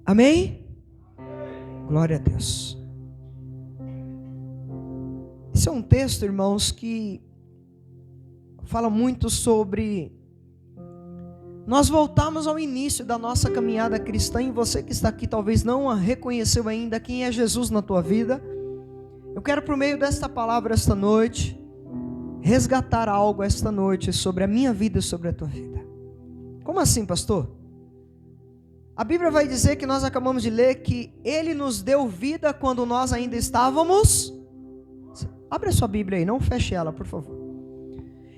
Amém? Glória a Deus. Esse é um texto, irmãos, que fala muito sobre nós voltarmos ao início da nossa caminhada cristã. E você que está aqui talvez não reconheceu ainda quem é Jesus na tua vida. Eu quero, por meio desta palavra esta noite, resgatar algo esta noite sobre a minha vida e sobre a tua vida. Como assim, pastor? A Bíblia vai dizer, que nós acabamos de ler, que Ele nos deu vida quando nós ainda estávamos... Abre a sua Bíblia aí, não feche ela, por favor.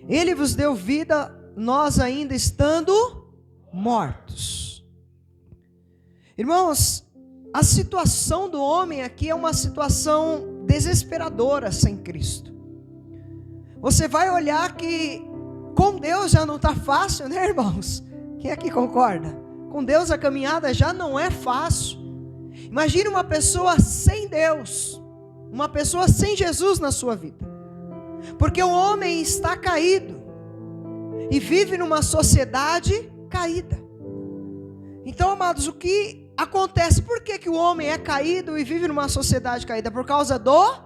Ele vos deu vida, nós ainda estando mortos. Irmãos, a situação do homem aqui é uma situação desesperadora sem Cristo. Você vai olhar que com Deus já não está fácil, né, irmãos? Quem aqui concorda? Com Deus a caminhada já não é fácil. Imagine uma pessoa sem Deus, uma pessoa sem Jesus na sua vida. Porque o homem está caído e vive numa sociedade caída. Então, amados, o que acontece? Por que o homem é caído e vive numa sociedade caída? Por causa do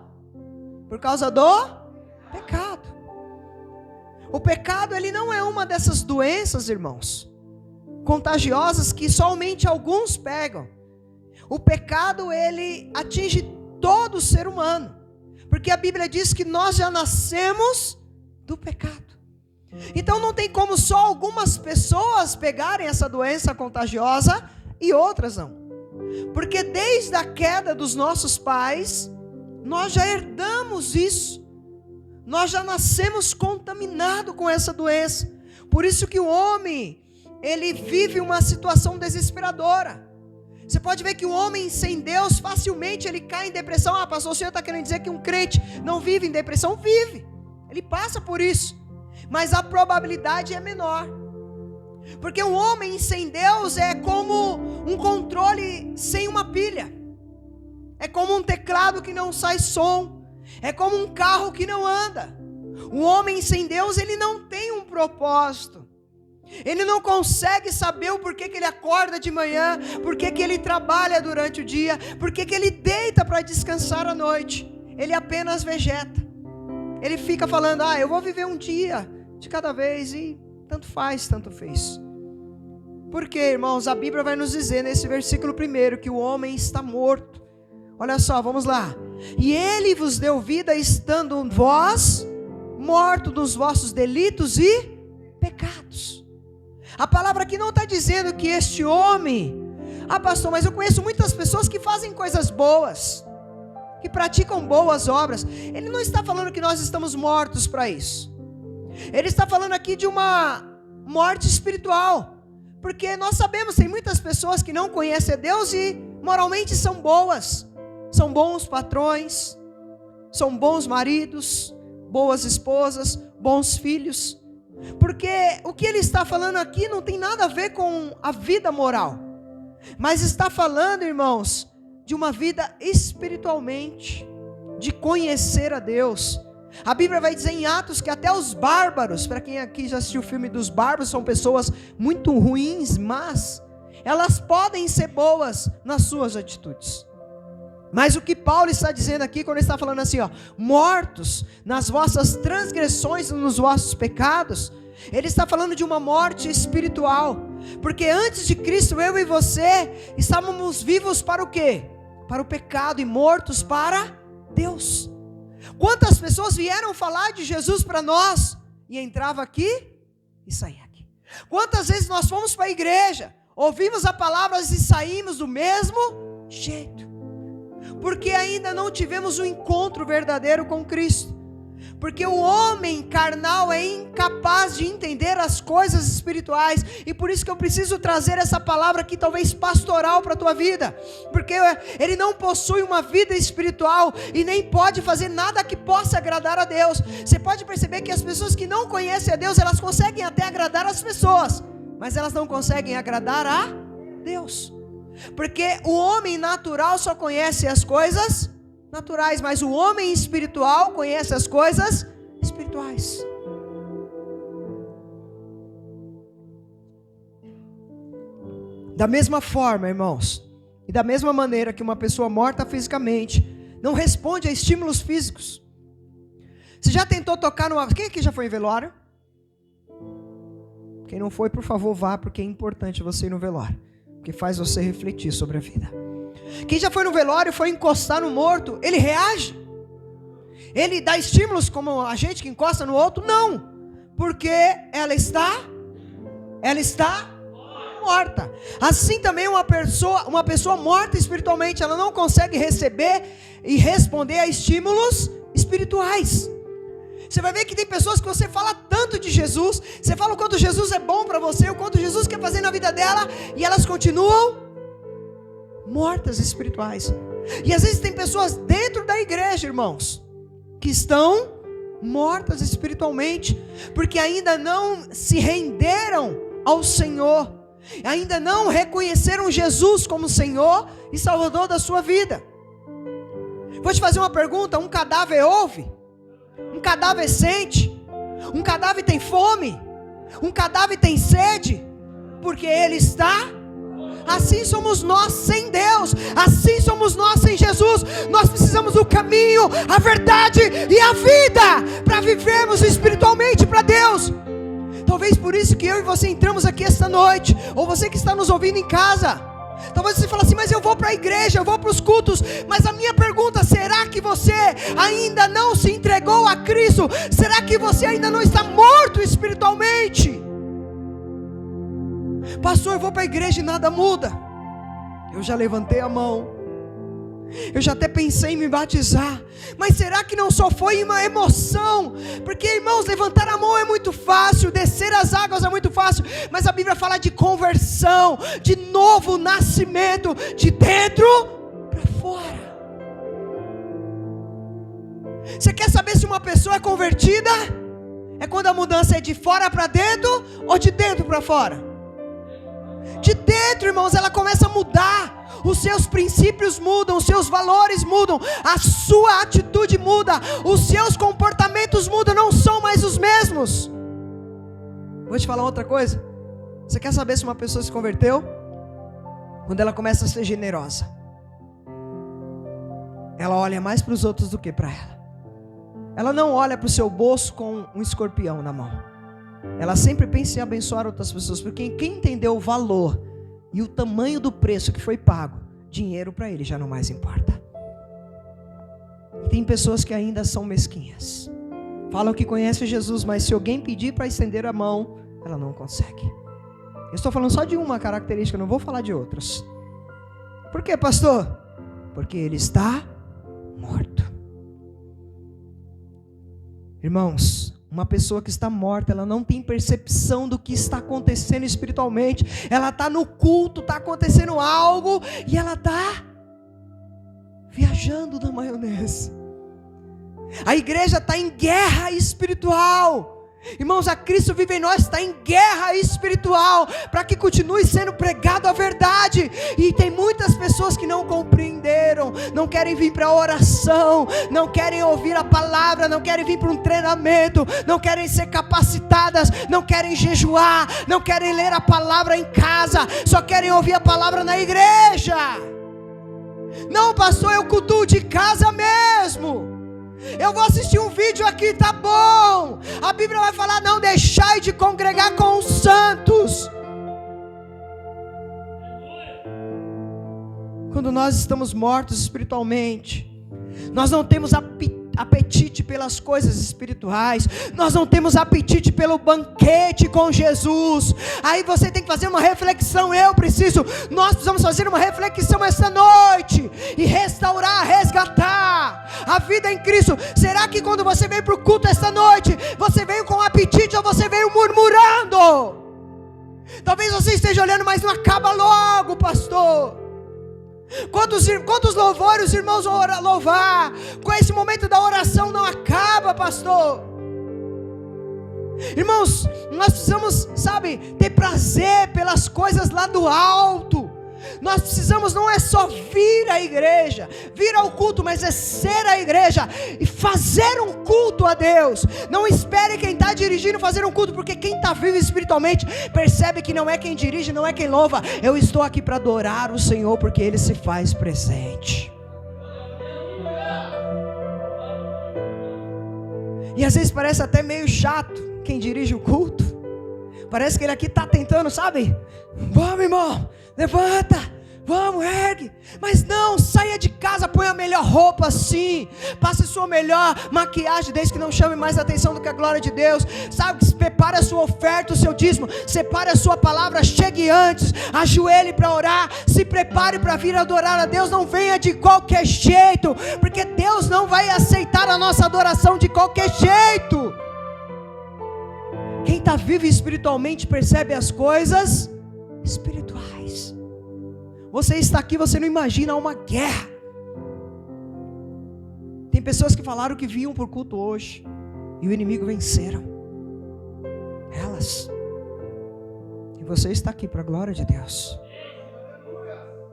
pecado. O pecado, ele não é uma dessas doenças, irmãos, contagiosas que somente alguns pegam. O pecado, ele atinge todo ser humano, porque a Bíblia diz que nós já nascemos do pecado. Então não tem como só algumas pessoas pegarem essa doença contagiosa e outras não, porque desde a queda dos nossos pais, nós já herdamos isso, nós já nascemos contaminados com essa doença. Por isso que o homem, ele vive uma situação desesperadora. Você pode ver que o homem sem Deus, facilmente ele cai em depressão. Ah, pastor, o senhor está querendo dizer que um crente não vive em depressão? Vive, ele passa por isso, mas a probabilidade é menor. Porque um homem sem Deus é como um controle sem uma pilha, é como um teclado que não sai som, é como um carro que não anda. Um homem sem Deus, ele não tem um propósito. Ele não consegue saber o porquê que ele acorda de manhã, porquê que ele trabalha durante o dia, porquê que ele deita para descansar à noite. Ele apenas vegeta. Ele fica falando, eu vou viver um dia de cada vez, e tanto faz, tanto fez. Porque, irmãos, a Bíblia vai nos dizer nesse versículo 1 que o homem está morto. Olha só, vamos lá. E Ele vos deu vida estando vós mortos nos vossos delitos e pecados. A palavra aqui não está dizendo que este homem... pastor, mas eu conheço muitas pessoas que fazem coisas boas, que praticam boas obras. Ele não está falando que nós estamos mortos para isso. Ele está falando aqui de uma morte espiritual. Porque nós sabemos, tem muitas pessoas que não conhecem a Deus e moralmente são boas. São bons patrões, são bons maridos, boas esposas, bons filhos. Porque o que ele está falando aqui não tem nada a ver com a vida moral, mas está falando, irmãos, de uma vida espiritualmente, de conhecer a Deus. A Bíblia vai dizer em Atos que até os bárbaros, para quem aqui já assistiu o filme dos bárbaros, são pessoas muito ruins, mas elas podem ser boas nas suas atitudes. Mas o que Paulo está dizendo aqui, quando ele está falando assim, mortos nas vossas transgressões e nos vossos pecados, ele está falando de uma morte espiritual. Porque antes de Cristo, eu e você estávamos vivos para o quê? Para o pecado, e mortos para Deus. Quantas pessoas vieram falar de Jesus para nós e entrava aqui e saía aqui? Quantas vezes nós fomos para a igreja, ouvimos a palavra e saímos do mesmo jeito? Porque ainda não tivemos um encontro verdadeiro com Cristo. Porque o homem carnal é incapaz de entender as coisas espirituais. E por isso que eu preciso trazer essa palavra aqui, talvez pastoral, para a tua vida. Porque ele não possui uma vida espiritual e nem pode fazer nada que possa agradar a Deus. Você pode perceber que as pessoas que não conhecem a Deus, elas conseguem até agradar as pessoas, mas elas não conseguem agradar a Deus. Porque o homem natural só conhece as coisas naturais, mas o homem espiritual conhece as coisas espirituais. Da mesma forma, irmãos, E da mesma maneira que uma pessoa morta fisicamente não responde a estímulos físicos. Você já tentou tocar numa... Quem aqui já foi em velório? Quem não foi, por favor, vá, porque é importante você ir no velório, porque faz você refletir sobre a vida. Quem já foi no velório e foi encostar no morto, ele reage? Ele dá estímulos como a gente que encosta no outro? Não, porque ela está morta. Assim também uma pessoa morta espiritualmente, ela não consegue receber e responder a estímulos espirituais. Você vai ver que tem pessoas que você fala tanto de Jesus, você fala o quanto Jesus é bom para você, o quanto Jesus quer fazer na vida dela, e elas continuam mortas espirituais. E às vezes tem pessoas dentro da igreja, irmãos, que estão mortas espiritualmente, porque ainda não se renderam ao Senhor, ainda não reconheceram Jesus como Senhor e Salvador da sua vida. Vou te fazer uma pergunta: um cadáver ouve? Um cadáver sente? Um cadáver tem fome? Um cadáver tem sede? Porque ele está... Assim somos nós sem Deus, assim somos nós sem Jesus. Nós precisamos do caminho, a verdade e a vida para vivermos espiritualmente para Deus. Talvez por isso que eu e você entramos aqui esta noite, ou você que está nos ouvindo em casa. Talvez você fale assim: mas eu vou para a igreja, eu vou para os cultos. Mas a minha pergunta: será que você ainda não se entregou a Cristo? Será que você ainda não está morto espiritualmente? Pastor, eu vou para a igreja e nada muda. Eu já levantei a mão, eu já até pensei em me batizar, mas será que não só foi uma emoção? Porque, irmãos, levantar a mão é muito fácil, descer as águas é muito fácil, mas a Bíblia fala de conversão, de novo nascimento, de dentro para fora. Você quer saber se uma pessoa é convertida? É quando a mudança é de fora para dentro ou de dentro para fora? De dentro, irmãos, ela começa a mudar. Os seus princípios mudam, os seus valores mudam, a sua atitude muda, os seus comportamentos mudam, não são mais os mesmos. Vou te falar outra coisa. Você quer saber se uma pessoa se converteu? Quando ela começa a ser generosa. Ela olha mais para os outros do que para ela. Ela não olha para o seu bolso com um escorpião na mão. Ela sempre pensa em abençoar outras pessoas, porque quem entendeu o valor e o tamanho do preço que foi pago, dinheiro para ele já não mais importa. E tem pessoas que ainda são mesquinhas, falam que conhecem Jesus, mas se alguém pedir para estender a mão, ela não consegue. Eu estou falando só de uma característica, não vou falar de outras. Por quê, pastor? Porque ele está morto. Irmãos, uma pessoa que está morta, ela não tem percepção do que está acontecendo espiritualmente. Ela está no culto, está acontecendo algo, e ela está viajando na maionese. A igreja está em guerra espiritual. Irmãos, a Cristo vive em nós, está em guerra espiritual, para que continue sendo pregado a verdade. E tem muitas pessoas que não compreenderam, não querem vir para a oração, não querem ouvir a palavra, não querem vir para um treinamento, não querem ser capacitadas, não querem jejuar, não querem ler a palavra em casa, só querem ouvir a palavra na igreja. Não, pastor, eu cultuo de casa mesmo. Eu vou assistir um vídeo aqui, tá bom. A Bíblia vai falar: não deixai de congregar com os santos. Quando nós estamos mortos espiritualmente, nós não temos apetite pelas coisas espirituais, nós não temos apetite pelo banquete com Jesus. Aí você tem que fazer uma reflexão, nós precisamos fazer uma reflexão esta noite, e restaurar, resgatar a vida em Cristo. Será que quando você veio para o culto esta noite, você veio com apetite ou você veio murmurando? Talvez você esteja olhando, mas não acaba logo, pastor. Quantos louvores os irmãos vão louvar? Com esse momento da oração não acaba, pastor. Irmãos, nós precisamos, ter prazer pelas coisas lá do alto. Nós precisamos não é só vir à igreja, vir ao culto, mas é ser a igreja e fazer um culto a Deus. Não espere quem está dirigindo fazer um culto, porque quem está vivo espiritualmente percebe que não é quem dirige, não é quem louva. Eu estou aqui para adorar o Senhor, porque Ele se faz presente. E às vezes parece até meio chato quem dirige o culto. Parece que ele aqui está tentando, sabe? Vamos, irmão, levanta, vamos, ergue. Mas não, saia de casa, põe a melhor roupa sim, passe sua melhor maquiagem, desde que não chame mais atenção do que a glória de Deus. Sabe, prepare a sua oferta, o seu dízimo, separe a sua palavra, chegue antes, ajoelhe para orar, se prepare para vir adorar a Deus. Não venha de qualquer jeito, porque Deus não vai aceitar a nossa adoração de qualquer jeito. Quem está vivo espiritualmente percebe as coisas espirituais. Você está aqui, você não imagina uma guerra. Tem pessoas que falaram que vinham por culto hoje e o inimigo venceram elas. E você está aqui para a glória de Deus.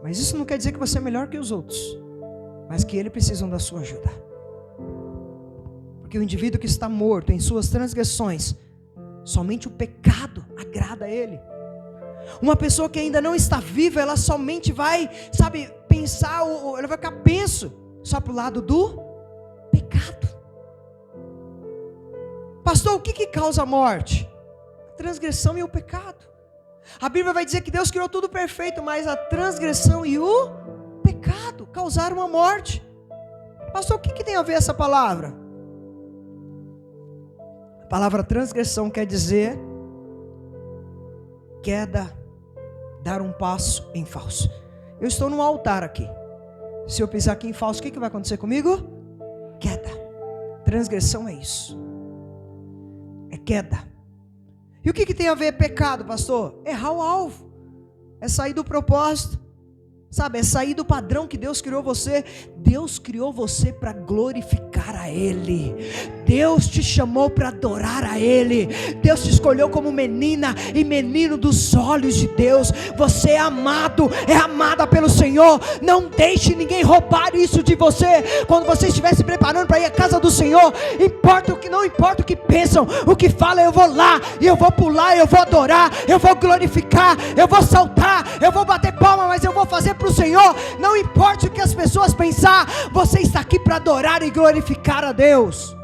Mas isso não quer dizer que você é melhor que os outros, mas que eles precisam da sua ajuda. Porque o indivíduo que está morto em suas transgressões, somente o pecado agrada a ele. Uma pessoa que ainda não está viva, ela somente vai, sabe, pensar, ela vai ficar penso só para o lado do pecado. Pastor, o que causa a morte? A transgressão e o pecado. A Bíblia vai dizer que Deus criou tudo perfeito, mas a transgressão e o pecado causaram a morte. Pastor, o que tem a ver essa palavra? A palavra transgressão quer dizer queda, dar um passo em falso. Eu estou no altar aqui. Se eu pisar aqui em falso, o que vai acontecer comigo? Queda. Transgressão é isso. É queda. E o que tem a ver pecado, pastor? Errar o alvo. É sair do propósito. Sabe, é sair do padrão que Deus criou você. Deus criou você para glorificar a Ele. Deus te chamou para adorar a Ele. Deus te escolheu como menina e menino dos olhos de Deus. Você é amado, é amada pelo Senhor. Não deixe ninguém roubar isso de você. Quando você estiver se preparando para ir à casa do Senhor, não importa o que pensam, o que falam, eu vou lá, e eu vou pular, eu vou adorar, eu vou glorificar, eu vou saltar, eu vou bater palma, mas eu vou fazer para o Senhor. Não importa o que as pessoas pensar, você está aqui para adorar e glorificar a Deus.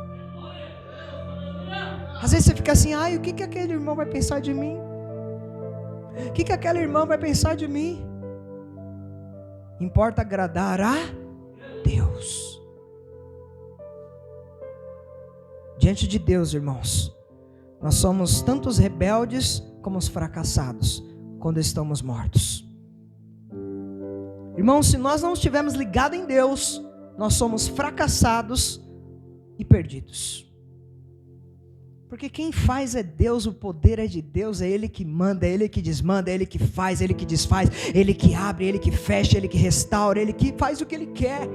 Às vezes você fica assim, o que aquele irmão vai pensar de mim? O que aquela irmã vai pensar de mim? Importa agradar a Deus. Diante de Deus, irmãos, nós somos tanto os rebeldes como os fracassados quando estamos mortos. Irmãos, se nós não estivermos ligados em Deus, nós somos fracassados e perdidos. Porque quem faz é Deus, o poder é de Deus, é Ele que manda, é Ele que desmanda, é Ele que faz, é Ele que desfaz, é Ele que abre, é Ele que fecha, é Ele que restaura, é Ele que faz o que Ele quer.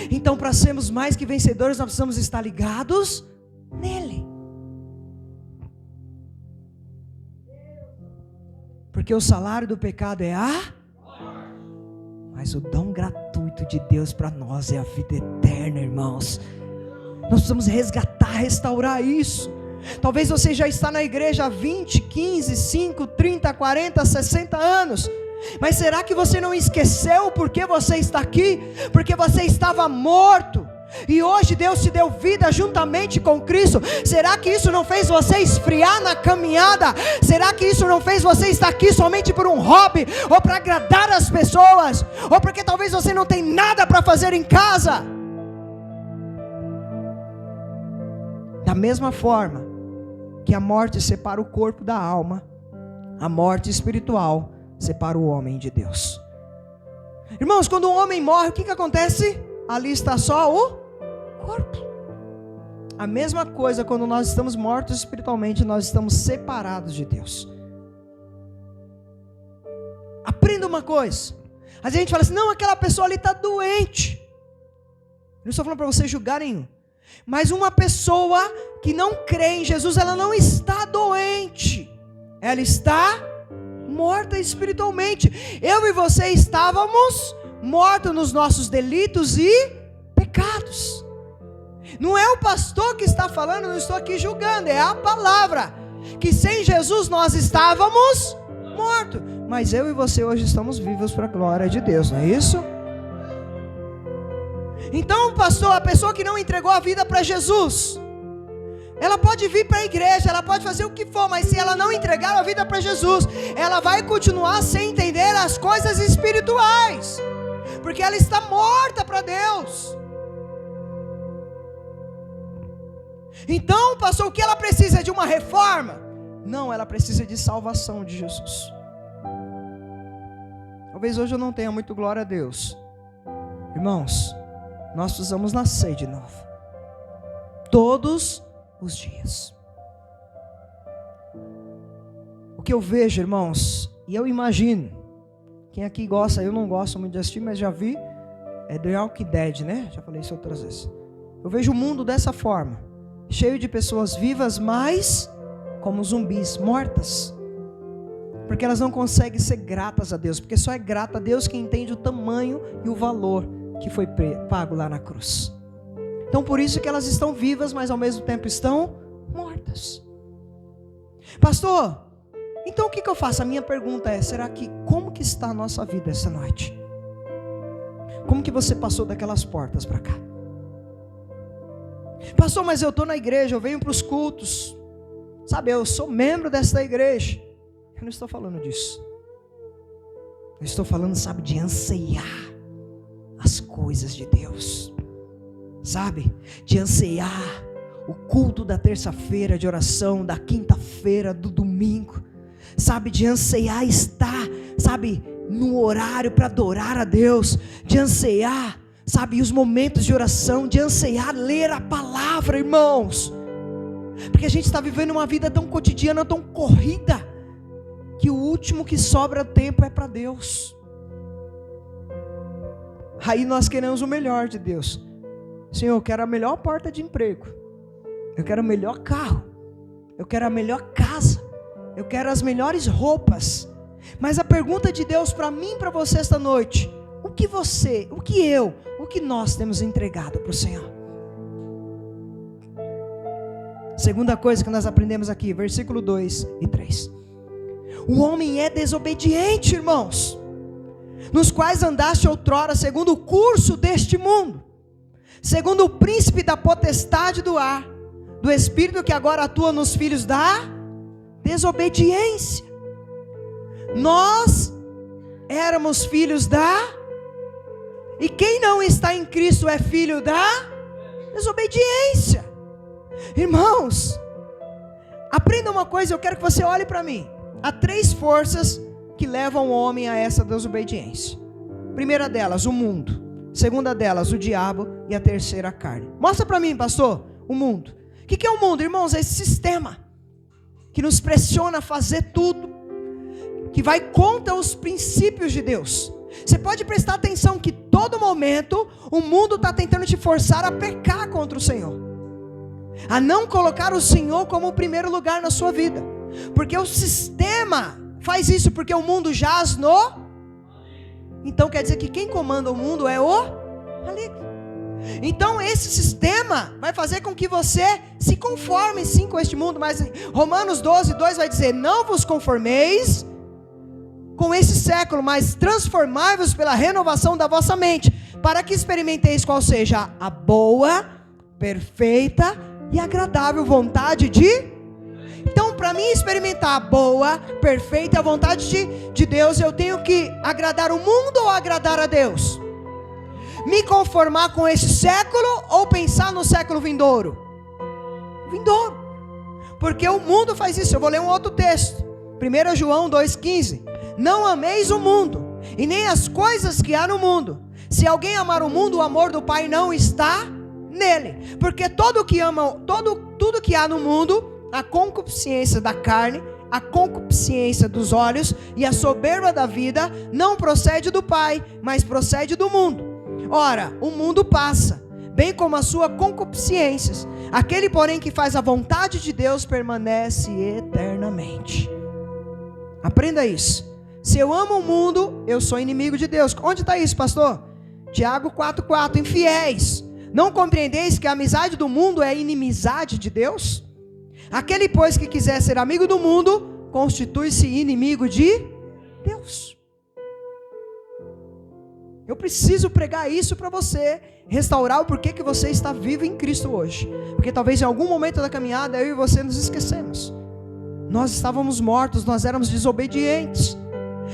Então, para sermos mais que vencedores, nós precisamos estar ligados nele. Porque o salário do pecado é mas o dom gratuito de Deus para nós é a vida eterna, irmãos. Nós precisamos resgatar, restaurar isso. Talvez você já está na igreja há 20, 15, 5, 30, 40, 60 anos. Mas será que você não esqueceu por que você está aqui? Porque você estava morto e hoje Deus te deu vida juntamente com Cristo. Será que isso não fez você esfriar na caminhada? Será que isso não fez você estar aqui somente por um hobby, ou para agradar as pessoas, ou porque talvez você não tem nada para fazer em casa? Da mesma forma que a morte separa o corpo da alma, a morte espiritual separa o homem de Deus. Irmãos, quando um homem morre, o que acontece? Ali está só o corpo. A mesma coisa quando nós estamos mortos espiritualmente, nós estamos separados de Deus. Aprenda uma coisa. Às vezes a gente fala assim, não, aquela pessoa ali está doente. Não estou falando para você julgar nenhum. Mas uma pessoa que não crê em Jesus, ela não está doente. Ela está morta espiritualmente. Eu e você estávamos mortos nos nossos delitos e pecados. Não é o pastor que está falando, não estou aqui julgando, é a palavra, que sem Jesus nós estávamos mortos, mas eu e você hoje estamos vivos para a glória de Deus, não é isso? Então, pastor, a pessoa que não entregou a vida para Jesus, ela pode vir para a igreja, ela pode fazer o que for, mas se ela não entregar a vida para Jesus, ela vai continuar sem entender as coisas espirituais, porque ela está morta para Deus. Então, pastor, o que ela precisa? De uma reforma? Não, ela precisa de salvação de Jesus. Talvez hoje eu não tenha muito glória a Deus. Irmãos, nós precisamos nascer de novo. Todos os dias. O que eu vejo, irmãos, e eu imagino, quem aqui gosta, eu não gosto muito de assistir, mas já vi, é The Walking Dead, né? Já falei isso outras vezes. Eu vejo o mundo dessa forma, cheio de pessoas vivas, mas como zumbis, mortas, porque elas não conseguem ser gratas a Deus, porque só é grata a Deus quem entende o tamanho e o valor que foi pago lá na cruz. Então por isso que elas estão vivas, mas ao mesmo tempo estão mortas. Pastor, então o que eu faço? A minha pergunta é, como que está a nossa vida essa noite? Como que você passou daquelas portas para cá? Pastor, mas eu estou na igreja, eu venho para os cultos, sabe, eu sou membro desta igreja. Eu não estou falando disso. Eu estou falando, sabe, de anseiar as coisas de Deus, sabe, de anseiar o culto da terça-feira de oração, da quinta-feira, do domingo, sabe, de anseiar estar, sabe, no horário para adorar a Deus, de anseiar, sabe, os momentos de oração, de anseiar ler a palavra, irmãos, porque a gente está vivendo uma vida tão cotidiana, tão corrida, que o último que sobra tempo é para Deus. Aí nós queremos o melhor de Deus. Senhor, eu quero a melhor porta de emprego, eu quero o melhor carro, eu quero a melhor casa, eu quero as melhores roupas. Mas a pergunta de Deus para mim e para você esta noite: o que nós temos entregado para o Senhor? Segunda coisa que nós aprendemos aqui, versículo 2 e 3. O homem é desobediente, irmãos, nos quais andaste outrora, segundo o curso deste mundo, segundo o príncipe da potestade do ar, do espírito que agora atua nos filhos da desobediência. Nós éramos filhos da... E quem não está em Cristo é filho da desobediência. Irmãos, aprenda uma coisa, eu quero que você olhe para mim. Há 3 forças que levam o homem a essa desobediência. Primeira delas, o mundo. Segunda delas, o diabo. E a terceira, a carne. Mostra para mim, pastor, o mundo. O que é o mundo, irmãos? É esse sistema que nos pressiona a fazer tudo, que vai contra os princípios de Deus. Você pode prestar atenção que todo momento o mundo está tentando te forçar a pecar contra o Senhor, a não colocar o Senhor como o primeiro lugar na sua vida, porque o sistema faz isso, porque o mundo jaz no... Então quer dizer que quem comanda o mundo é o maligno. Então esse sistema vai fazer com que você se conforme sim com este mundo, mas Romanos 12:2 vai dizer: não vos conformeis com esse século, mas transformai-vos pela renovação da vossa mente, para que experimenteis qual seja a boa, perfeita e agradável vontade de... Então, para mim experimentar a boa, perfeita vontade de Deus, eu tenho que agradar o mundo ou agradar a Deus? Me conformar com esse século ou pensar no século vindouro? Vindouro. Porque o mundo faz isso. Eu vou ler um outro texto. 1 João 2,15. Não ameis o mundo, e nem as coisas que há no mundo. Se alguém amar o mundo, o amor do Pai não está nele. Porque tudo que há no mundo, a concupiscência da carne, a concupiscência dos olhos e a soberba da vida, não procede do Pai, mas procede do mundo. Ora, o mundo passa, bem como a sua concupiscências. Aquele, porém, que faz a vontade de Deus permanece eternamente. Aprenda isso. Se eu amo o mundo, eu sou inimigo de Deus. Onde está isso, pastor? Tiago 4,4. Infiéis, não compreendeis que a amizade do mundo é inimizade de Deus? Aquele, pois, que quiser ser amigo do mundo, constitui-se inimigo de Deus. Eu preciso pregar isso para você, restaurar o porquê que você está vivo em Cristo hoje. Porque talvez em algum momento da caminhada, eu e você nos esquecemos. Nós estávamos mortos, nós éramos desobedientes.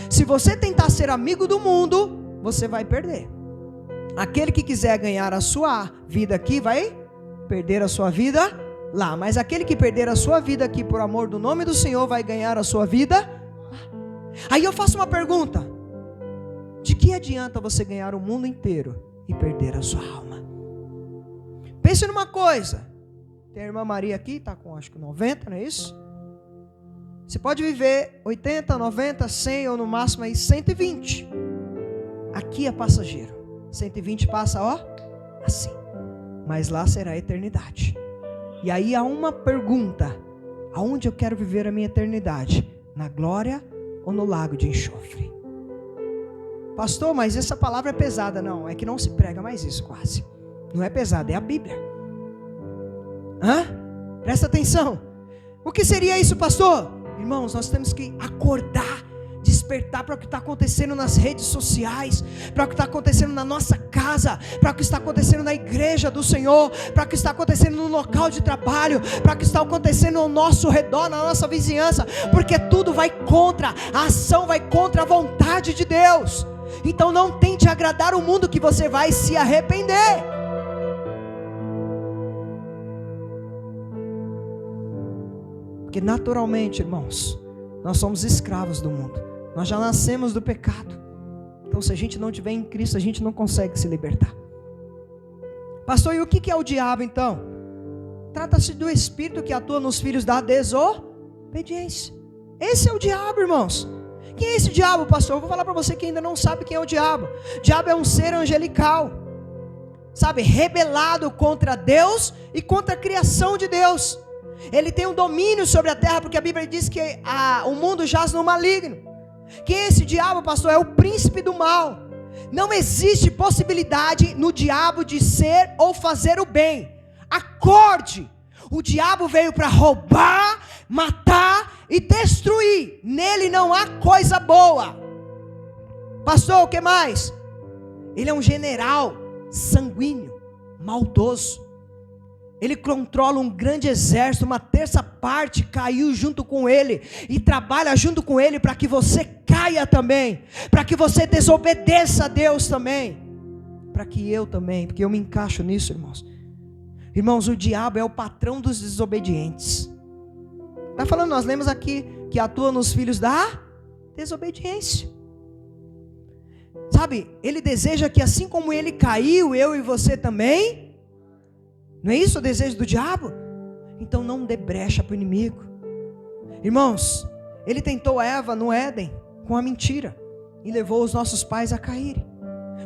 Se você tentar ser amigo do mundo, você vai perder. Aquele que quiser ganhar a sua vida aqui, vai perder a sua vida lá. Mas aquele que perder a sua vida aqui por amor do nome do Senhor, vai ganhar a sua vida lá. Aí eu faço uma pergunta: de que adianta você ganhar o mundo inteiro e perder a sua alma? Pense numa coisa. Tem a irmã Maria aqui, está com acho que 90, não é isso? Você pode viver 80, 90, 100 ou no máximo aí 120. Aqui é passageiro. 120 passa, ó, assim. Mas lá será a eternidade. E aí há uma pergunta: aonde eu quero viver a minha eternidade? Na glória ou no lago de enxofre? Pastor, mas essa palavra é pesada. Não, é que não se prega mais isso quase. Não é pesada, é a Bíblia. Presta atenção. O que seria isso, pastor? Irmãos, nós temos que acordar, despertar para o que está acontecendo nas redes sociais, para o que está acontecendo na nossa casa, para o que está acontecendo na igreja do Senhor, para o que está acontecendo no local de trabalho, para o que está acontecendo ao nosso redor, na nossa vizinhança, porque tudo vai contra, a ação vai contra a vontade de Deus. Então não tente agradar o mundo, que você vai se arrepender. Porque naturalmente, irmãos, nós somos escravos do mundo. Nós já nascemos do pecado. Então se a gente não estiver em Cristo, a gente não consegue se libertar. Pastor, e o que é o diabo então? Trata-se do espírito que atua nos filhos da desobediência. Esse é o diabo, irmãos. Quem é esse diabo, pastor? Eu vou falar para você que ainda não sabe quem é o diabo. O diabo é um ser angelical, sabe, rebelado contra Deus e contra a criação de Deus. Ele tem um domínio sobre a terra, porque a Bíblia diz que o mundo jaz no maligno. Quem é esse diabo, pastor? É o príncipe do mal. Não existe possibilidade no diabo de ser ou fazer o bem. Acorde! O diabo veio para roubar, matar e destruir. Nele não há coisa boa. Pastor, o que mais? Ele é um general sanguíneo, maldoso. Ele controla um grande exército, uma terça parte caiu junto com ele, e trabalha junto com ele para que você caia também, para que você desobedeça a Deus também, para que eu também, porque eu me encaixo nisso, irmãos. Irmãos, o diabo é o patrão dos desobedientes. Está falando, nós lemos aqui, que atua nos filhos da desobediência. Sabe, ele deseja que assim como ele caiu, eu e você também. Não é isso o desejo do diabo? Então não dê brecha para o inimigo. Irmãos, ele tentou Eva no Éden com a mentira e levou os nossos pais a caírem.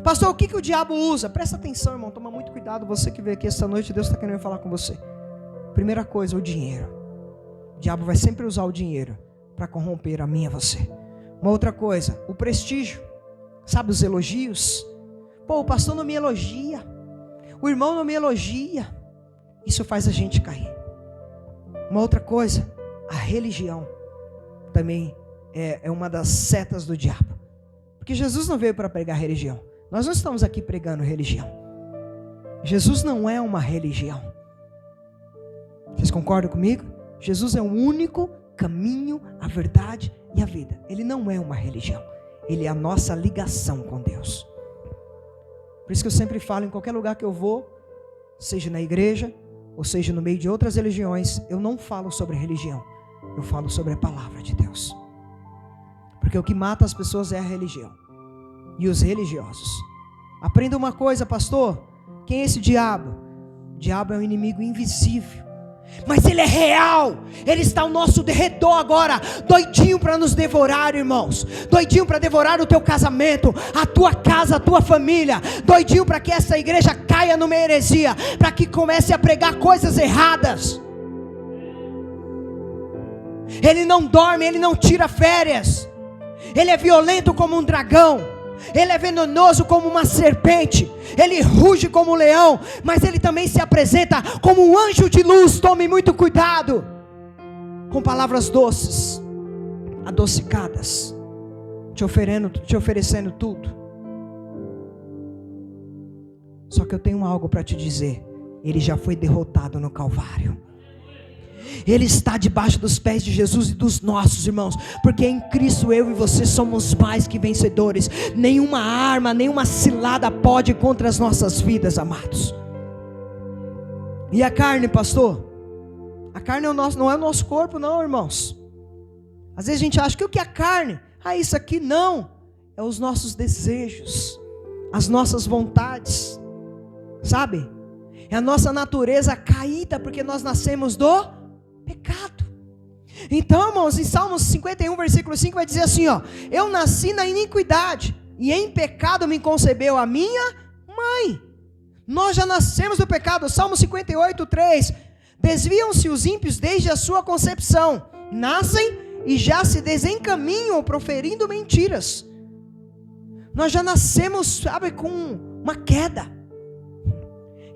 Pastor, o que o diabo usa? Presta atenção, irmão, toma muito cuidado. Você que veio aqui esta noite, Deus está querendo falar com você. Primeira coisa, o dinheiro. O diabo vai sempre usar o dinheiro para corromper a mim e a você. Uma outra coisa, o prestígio. Sabe, os elogios. Pô, o pastor não me elogia, o irmão não me elogia. Isso faz a gente cair. Uma outra coisa, a religião também é uma das setas do diabo. Porque Jesus não veio para pregar religião. Nós não estamos aqui pregando religião. Jesus não é uma religião. Vocês concordam comigo? Jesus é o único caminho, a verdade e a vida. Ele não é uma religião. Ele é a nossa ligação com Deus. Por isso que eu sempre falo, em qualquer lugar que eu vou, seja na igreja, ou seja no meio de outras religiões, eu não falo sobre religião, eu falo sobre a palavra de Deus. Porque o que mata as pessoas é a religião e os religiosos. Aprenda uma coisa, pastor: quem é esse diabo? O diabo é um inimigo invisível, mas ele é real. Ele está ao nosso redor agora, doidinho para nos devorar, irmãos. Doidinho para devorar o teu casamento, a tua casa, a tua família. Doidinho para que essa igreja caia numa heresia, para que comece a pregar coisas erradas. Ele não dorme, ele não tira férias. Ele é violento como um dragão. Ele é venenoso como uma serpente. Ele ruge como um leão. Mas ele também se apresenta como um anjo de luz. Tome muito cuidado com palavras doces, adocicadas, te oferecendo tudo. Só que eu tenho algo para te dizer. Ele já foi derrotado no Calvário. Ele está debaixo dos pés de Jesus e dos nossos, irmãos, porque em Cristo eu e você somos mais que vencedores. Nenhuma arma, nenhuma cilada pode contra as nossas vidas, amados. E a carne, pastor? A carne não é o nosso corpo, não, irmãos. Às vezes a gente acha que o que é carne? Isso aqui não. É os nossos desejos, as nossas vontades, sabe? É a nossa natureza caída, porque nós nascemos do pecado. Então, irmãos, em Salmos 51, versículo 5 vai dizer assim, ó: eu nasci na iniquidade, e em pecado me concebeu a minha mãe. Nós já nascemos do pecado. Salmo 58, 3: desviam-se os ímpios desde a sua concepção, nascem e já se desencaminham proferindo mentiras. Nós já nascemos, sabe, com uma queda.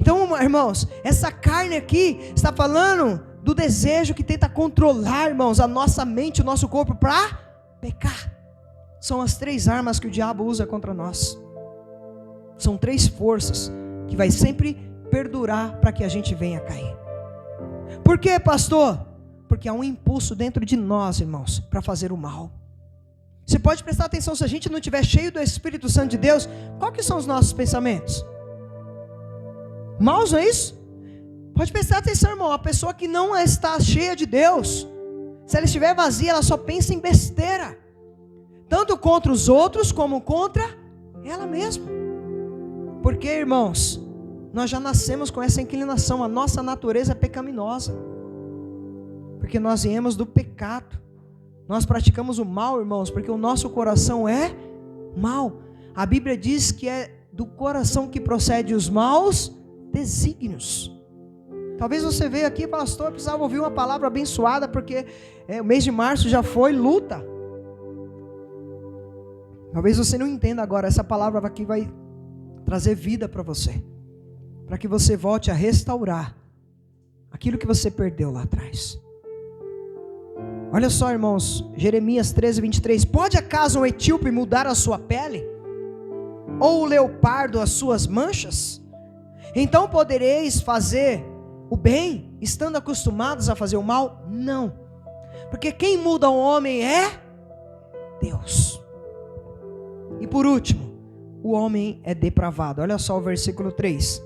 Então, irmãos, essa carne aqui está falando do desejo que tenta controlar, irmãos, a nossa mente, o nosso corpo para pecar. São as 3 armas que o diabo usa contra nós. São 3 forças que vai sempre perdurar para que a gente venha cair. Por quê, pastor? Porque há um impulso dentro de nós, irmãos, para fazer o mal. Você pode prestar atenção, se a gente não estiver cheio do Espírito Santo de Deus, qual que são os nossos pensamentos? Maus, não é isso? Pode prestar atenção, irmão. A pessoa que não está cheia de Deus, se ela estiver vazia, ela só pensa em besteira, tanto contra os outros como contra ela mesma. Porque, irmãos, nós já nascemos com essa inclinação. A nossa natureza é pecaminosa, porque nós viemos do pecado. Nós praticamos o mal, irmãos, porque o nosso coração é mau. A Bíblia diz que é do coração que procede os maus desígnios. Talvez você veio aqui, pastor, eu precisava ouvir uma palavra abençoada, porque o mês de março já foi luta. Talvez você não entenda agora. Essa palavra aqui vai trazer vida para você, para que você volte a restaurar aquilo que você perdeu lá atrás. Olha só, irmãos, Jeremias 13, 23. Pode acaso um etíope mudar a sua pele? Ou o leopardo as suas manchas? Então podereis fazer o bem, estando acostumados a fazer o mal? Não, porque quem muda o homem é Deus. E por último, o homem é depravado. Olha só o versículo 3.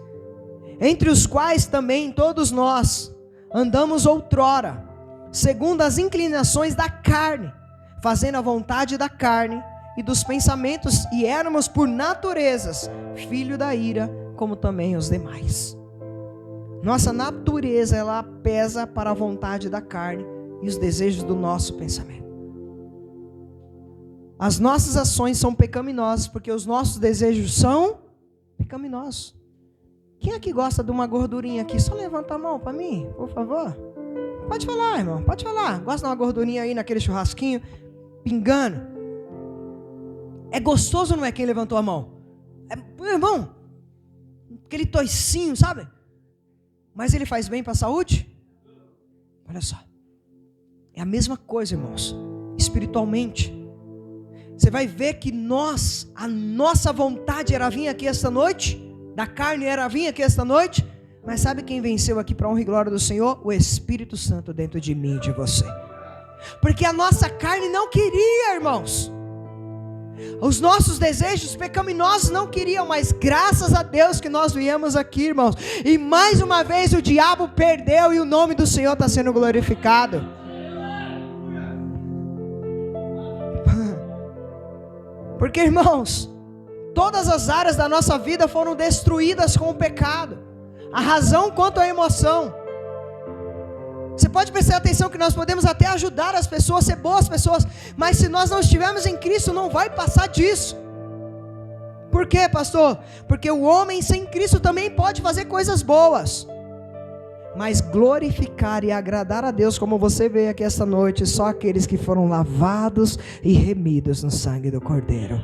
Entre os quais também todos nós andamos outrora, segundo as inclinações da carne, fazendo a vontade da carne e dos pensamentos, e éramos por naturezas filho da ira, como também os demais. Nossa natureza, ela pesa para a vontade da carne e os desejos do nosso pensamento. As nossas ações são pecaminosas, porque os nossos desejos são pecaminosos. Quem aqui gosta de uma gordurinha aqui? Só levanta a mão para mim, por favor. Pode falar, irmão, pode falar. Gosta de uma gordurinha aí naquele churrasquinho, pingando? É gostoso, não é, quem levantou a mão? Irmão, aquele toicinho, sabe? Mas ele faz bem para a saúde? Olha só. É a mesma coisa, irmãos. Espiritualmente. Você vai ver que a nossa vontade era vir aqui esta noite, da carne era vir aqui esta noite, mas sabe quem venceu aqui para a honra e glória do Senhor? O Espírito Santo dentro de mim e de você. Porque a nossa carne não queria, irmãos. Os nossos desejos pecaminosos não queriam, mas graças a Deus que nós viemos aqui, irmãos. E mais uma vez o diabo perdeu e o nome do Senhor está sendo glorificado. Porque, irmãos, todas as áreas da nossa vida foram destruídas com o pecado. A razão quanto à emoção. Você pode prestar atenção que nós podemos até ajudar as pessoas, ser boas pessoas, mas se nós não estivermos em Cristo, não vai passar disso. Por quê, pastor? Porque o homem sem Cristo também pode fazer coisas boas. Mas glorificar e agradar a Deus, como você vê aqui esta noite, só aqueles que foram lavados e remidos no sangue do Cordeiro.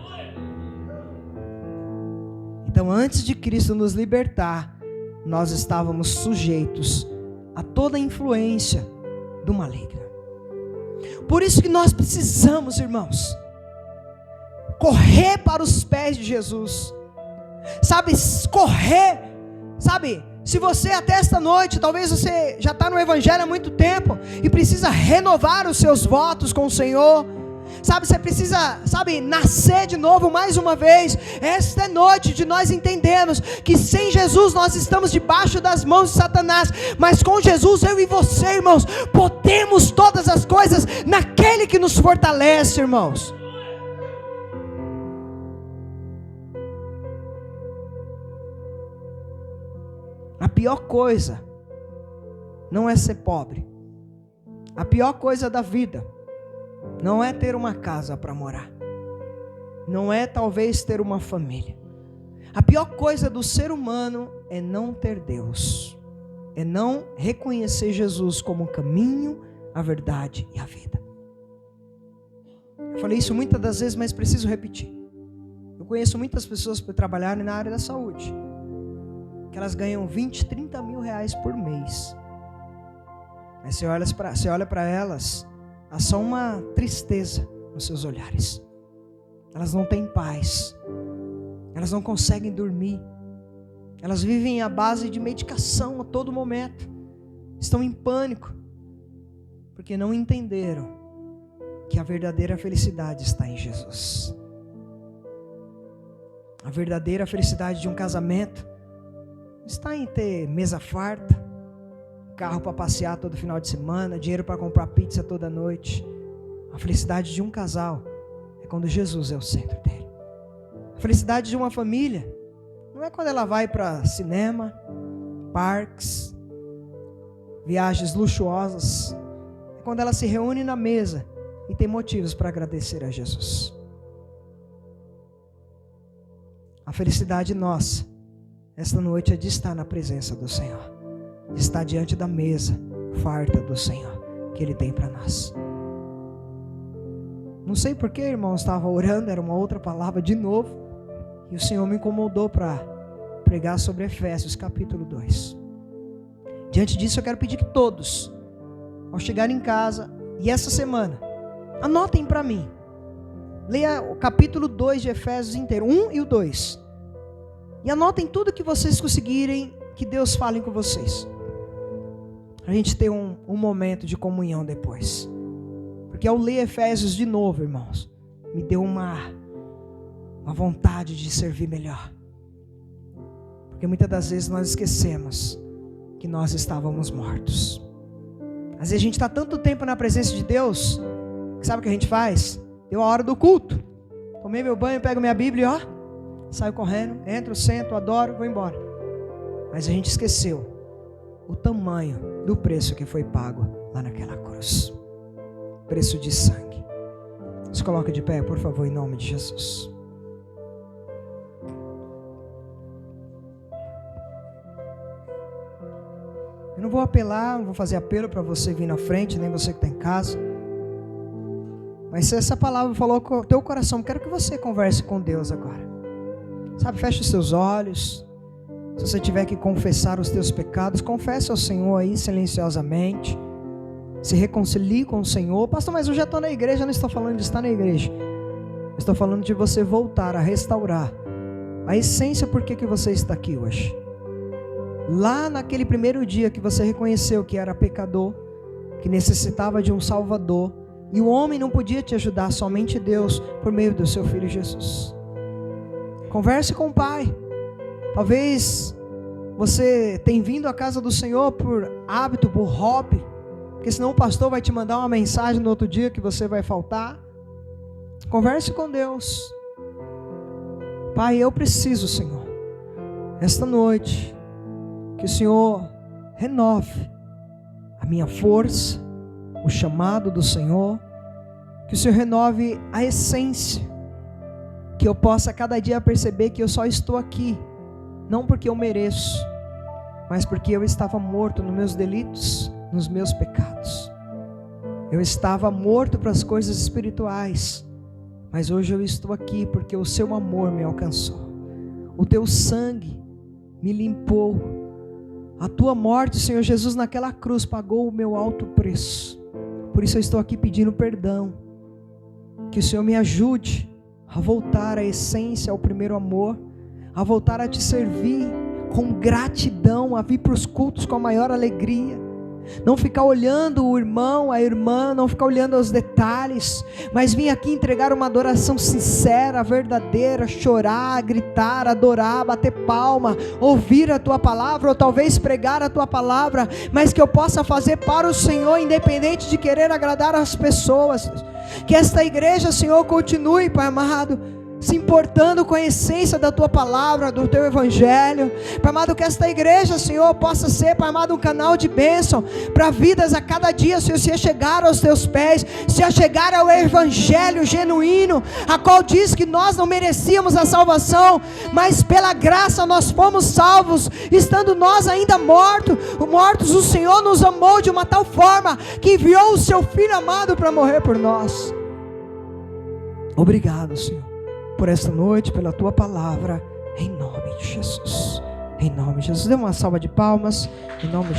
Então, antes de Cristo nos libertar, nós estávamos sujeitos a toda a influência do maligno. Por isso que nós precisamos, irmãos, correr para os pés de Jesus. Sabe, correr, sabe? Se você até esta noite, talvez você já está no Evangelho há muito tempo e precisa renovar os seus votos com o Senhor, sabe, você precisa, sabe, nascer de novo mais uma vez. Esta é noite de nós entendermos que sem Jesus nós estamos debaixo das mãos de Satanás, mas com Jesus, eu e você, irmãos, podemos todas as coisas naquele que nos fortalece, irmãos. A pior coisa não é ser pobre. A pior coisa da vida não é ter uma casa para morar. Não é talvez ter uma família. A pior coisa do ser humano é não ter Deus. É não reconhecer Jesus como o caminho, a verdade e a vida. Eu falei isso muitas das vezes, mas preciso repetir. Eu conheço muitas pessoas que trabalharem na área da saúde, que elas ganham 20, 30 mil reais por mês. Mas você olha para elas, há só uma tristeza nos seus olhares. Elas não têm paz. Elas não conseguem dormir. Elas vivem à base de medicação a todo momento. Estão em pânico, porque não entenderam que a verdadeira felicidade está em Jesus. A verdadeira felicidade de um casamento está em ter mesa farta, carro para passear todo final de semana, dinheiro para comprar pizza toda noite. A felicidade de um casal é quando Jesus é o centro dele. A felicidade de uma família não é quando ela vai para cinema, parques, viagens luxuosas. É quando ela se reúne na mesa e tem motivos para agradecer a Jesus. A felicidade nossa esta noite é de estar na presença do Senhor, de estar diante da mesa farta do Senhor, que Ele tem para nós. Não sei porque, irmão, estava orando, era uma outra palavra de novo, e o Senhor me incomodou para pregar sobre Efésios capítulo 2. Diante disso eu quero pedir que todos, ao chegarem em casa, e essa semana, anotem para mim, leia o capítulo 2 de Efésios inteiro, 1 e o 2. E anotem tudo que vocês conseguirem, que Deus fale com vocês. A gente ter um momento de comunhão depois. Porque ao ler Efésios de novo, irmãos, me deu uma vontade de servir melhor. Porque muitas das vezes nós esquecemos que nós estávamos mortos. Às vezes a gente está tanto tempo na presença de Deus, que sabe o que a gente faz? Deu a hora do culto. Tomei meu banho, pego minha Bíblia e ó, saio correndo, entro, sento, adoro, vou embora. Mas a gente esqueceu o tamanho do preço que foi pago lá naquela cruz. Preço de sangue. Se coloca de pé, por favor, em nome de Jesus. Eu não vou apelar, não vou fazer apelo para você vir na frente, nem você que está em casa. Mas se essa palavra falou com o teu coração, quero que você converse com Deus agora. Sabe, feche os seus olhos. Se você tiver que confessar os teus pecados, confesse ao Senhor aí silenciosamente. Se reconcilie com o Senhor. Pastor, mas eu já estou na igreja, eu não estou falando de estar na igreja. Eu estou falando de você voltar a restaurar a essência por que você está aqui hoje. Lá naquele primeiro dia que você reconheceu que era pecador, que necessitava de um Salvador, e o homem não podia te ajudar, somente Deus, por meio do seu Filho Jesus. Converse com o Pai. Talvez você tenha vindo à casa do Senhor por hábito, por hobby, porque senão o pastor vai te mandar uma mensagem no outro dia que você vai faltar. Converse com Deus. Pai, eu preciso, Senhor, esta noite, que o Senhor renove a minha força, o chamado do Senhor, que o Senhor renove a essência, que eu possa cada dia perceber que eu só estou aqui, não porque eu mereço, mas porque eu estava morto nos meus delitos, nos meus pecados. Eu estava morto para as coisas espirituais, mas hoje eu estou aqui porque o seu amor me alcançou. O teu sangue me limpou. A tua morte, Senhor Jesus, naquela cruz pagou o meu alto preço. Por isso eu estou aqui pedindo perdão. Que o Senhor me ajude a voltar à essência, ao primeiro amor, a voltar a te servir com gratidão, a vir para os cultos com a maior alegria, não ficar olhando o irmão, a irmã, não ficar olhando os detalhes, mas vir aqui entregar uma adoração sincera, verdadeira, chorar, gritar, adorar, bater palma, ouvir a tua palavra, ou talvez pregar a tua palavra, mas que eu possa fazer para o Senhor, independente de querer agradar as pessoas. Que esta igreja, Senhor, continue, Pai amado, se importando com a essência da tua palavra, do teu evangelho. Pai amado, que esta igreja, Senhor, possa ser, Pai amado, um canal de bênção para vidas a cada dia, Senhor, se achegar aos teus pés, se achegar ao evangelho genuíno, a qual diz que nós não merecíamos a salvação, mas pela graça nós fomos salvos, estando nós ainda mortos, o Senhor nos amou de uma tal forma, que enviou o seu Filho amado para morrer por nós. Obrigado, Senhor, por esta noite, pela tua palavra, em nome de Jesus. Em nome de Jesus. Dê uma salva de palmas, em nome de